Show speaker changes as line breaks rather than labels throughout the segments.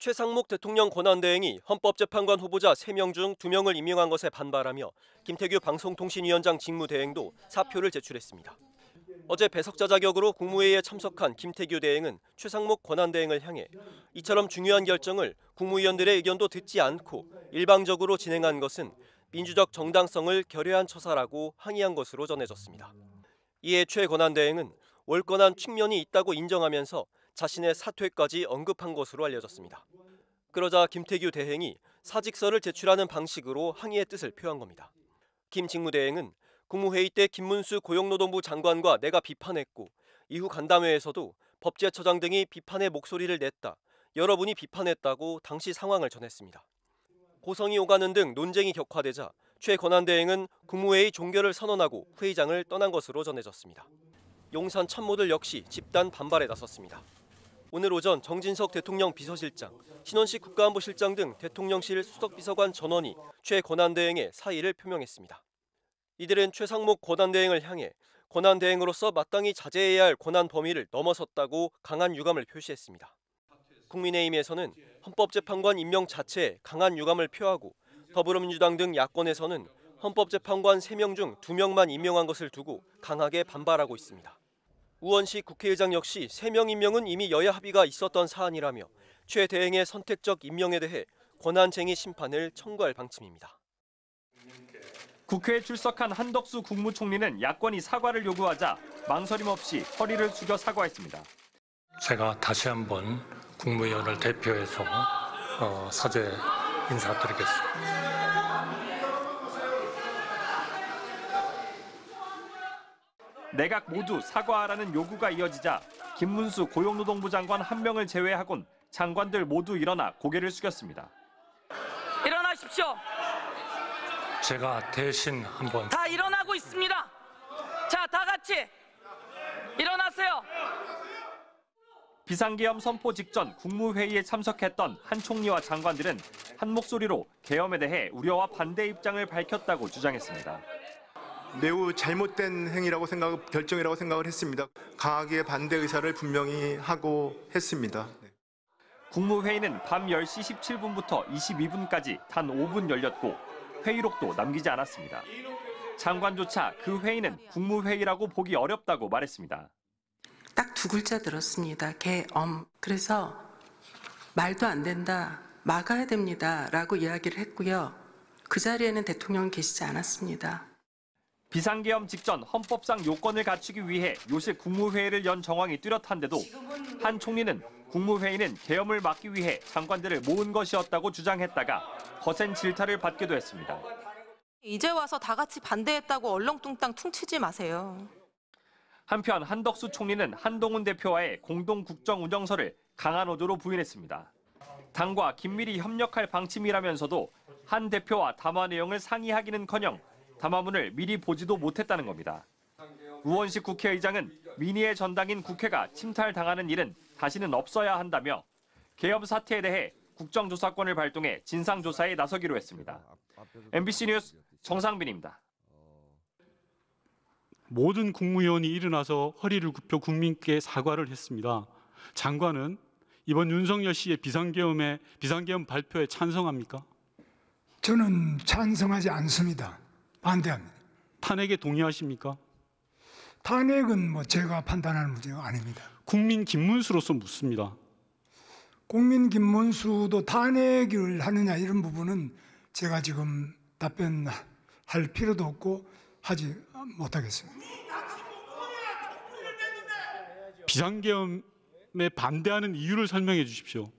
최상목 대통령 권한대행이 헌법재판관 후보자 3명 중 2명을 임명한 것에 반발하며 김태규 방송통신위원장 직무대행도 사표를 제출했습니다. 어제 배석자 자격으로 국무회의에 참석한 김태규 대행은 최상목 권한대행을 향해 이처럼 중요한 결정을 국무위원들의 의견도 듣지 않고 일방적으로 진행한 것은 민주적 정당성을 결여한 처사라고 항의한 것으로 전해졌습니다. 이에 최 권한대행은 월권한 측면이 있다고 인정하면서 자신의 사퇴까지 언급한 것으로 알려졌습니다. 그러자 김태규 대행이 사직서를 제출하는 방식으로 항의의 뜻을 표한 겁니다. 김 직무대행은 국무회의 때 김문수 고용노동부 장관과 내가 비판했고 이후 간담회에서도 법제처장 등이 비판의 목소리를 냈다. 여러분이 비판했다고 당시 상황을 전했습니다. 고성이 오가는 등 논쟁이 격화되자 최 권한대행은 국무회의 종결을 선언하고 회의장을 떠난 것으로 전해졌습니다. 용산 참모들 역시 집단 반발에 나섰습니다. 오늘 오전 정진석 대통령 비서실장, 신원식 국가안보실장 등 대통령실 수석비서관 전원이 최 권한대행의 사의를 표명했습니다. 이들은 최상목 권한대행을 향해 권한대행으로서 마땅히 자제해야 할 권한 범위를 넘어섰다고 강한 유감을 표시했습니다. 국민의힘에서는 헌법재판관 임명 자체에 강한 유감을 표하고 더불어민주당 등 야권에서는 헌법재판관 3명 중 2명만 임명한 것을 두고 강하게 반발하고 있습니다. 우원식 국회의장 역시 3명 임명은 이미 여야 합의가 있었던 사안이라며 최 대행의 선택적 임명에 대해 권한쟁의 심판을 청구할 방침입니다.
국회에 출석한 한덕수 국무총리는 야권이 사과를 요구하자 망설임 없이 허리를 숙여 사과했습니다.
제가 다시 한번 국무위원을 대표해서 사죄 인사드리겠습니다.
내각 모두 사과하라는 요구가 이어지자 김문수 고용노동부 장관 1명을 제외하곤 장관들 모두 일어나 고개를 숙였습니다.
일어나십시오.
제가 대신 한번
다 일어나고 있습니다. 자, 다 같이 일어나세요.
비상계엄 선포 직전 국무회의에 참석했던 한 총리와 장관들은 한 목소리로 계엄에 대해 우려와 반대 입장을 밝혔다고 주장했습니다.
매우 잘못된 행위라고 결정이라고 생각을 했습니다. 강하게 반대 의사를 분명히 하고 했습니다.
국무회의는 밤 10시 17분부터 22분까지 단 5분 열렸고 회의록도 남기지 않았습니다. 장관조차 그 회의는 국무회의라고 보기 어렵다고 말했습니다.
딱 2글자 들었습니다. 계엄. 그래서 말도 안 된다, 막아야 됩니다라고 이야기를 했고요. 그 자리에는 대통령은 계시지 않았습니다.
비상계엄 직전 헌법상 요건을 갖추기 위해 요새 국무회의를 연 정황이 뚜렷한데도 한 총리는 국무회의는 계엄을 막기 위해 장관들을 모은 것이었다고 주장했다가 거센 질타를 받기도 했습니다.
이제 와서 다 같이 반대했다고 얼렁뚱땅 퉁치지 마세요.
한편 한덕수 총리는 한동훈 대표와의 공동 국정 운영서를 강한 어조로 부인했습니다. 당과 긴밀히 협력할 방침이라면서도 한 대표와 담화 내용을 상의하기는커녕 담화문을 미리 보지도 못했다는 겁니다. 우원식 국회의장은 민의의 전당인 국회가 침탈당하는 일은 다시는 없어야 한다며 계엄 사태에 대해 국정조사권을 발동해 진상조사에 나서기로 했습니다. MBC 뉴스 정상빈입니다.
모든 국무위원이 일어나서 허리를 굽혀 국민께 사과를 했습니다. 장관은 이번 윤석열 씨의 비상계엄 발표에 찬성합니까?
저는 찬성하지 않습니다. 반대합니다.
탄핵에 동의하십니까?
탄핵은 제가 판단하는 문제가 아닙니다.
국민 김문수로서 묻습니다.
국민 김문수도 탄핵을 하느냐 이런 부분은 제가 지금 답변할 필요도 없고 하지 못하겠습니다.
비상계엄에 반대하는 이유를 설명해 주십시오.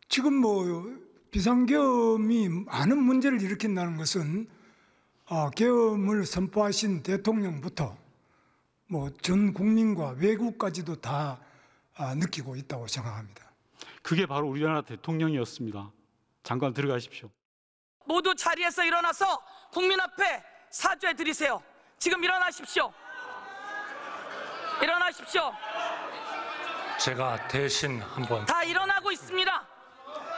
지금 비상계엄이 많은 문제를 일으킨다는 것은 계엄을 선포하신 대통령부터 전 국민과 외국까지도 다 느끼고 있다고 생각합니다.
그게 바로 우리나라 대통령이었습니다. 장관 들어가십시오.
모두 자리에서 일어나서 국민 앞에 사죄 드리세요. 지금 일어나십시오. 일어나십시오.
제가 대신 한번
다 일어나고 있습니다.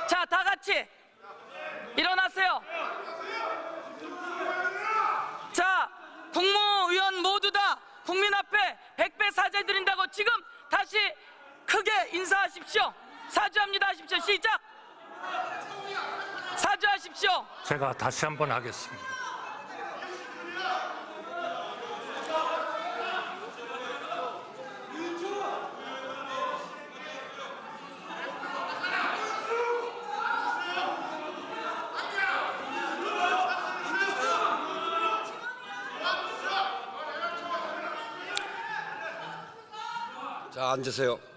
자, 다 같이 일어나세요. 자, 국무위원 모두 다 국민 앞에 100배 사죄 드린다고 지금 다시 크게 인사하십시오. 사죄합니다 하십시오. 시작. 사죄하십시오.
제가 다시 한번 하겠습니다.
자, 앉으세요.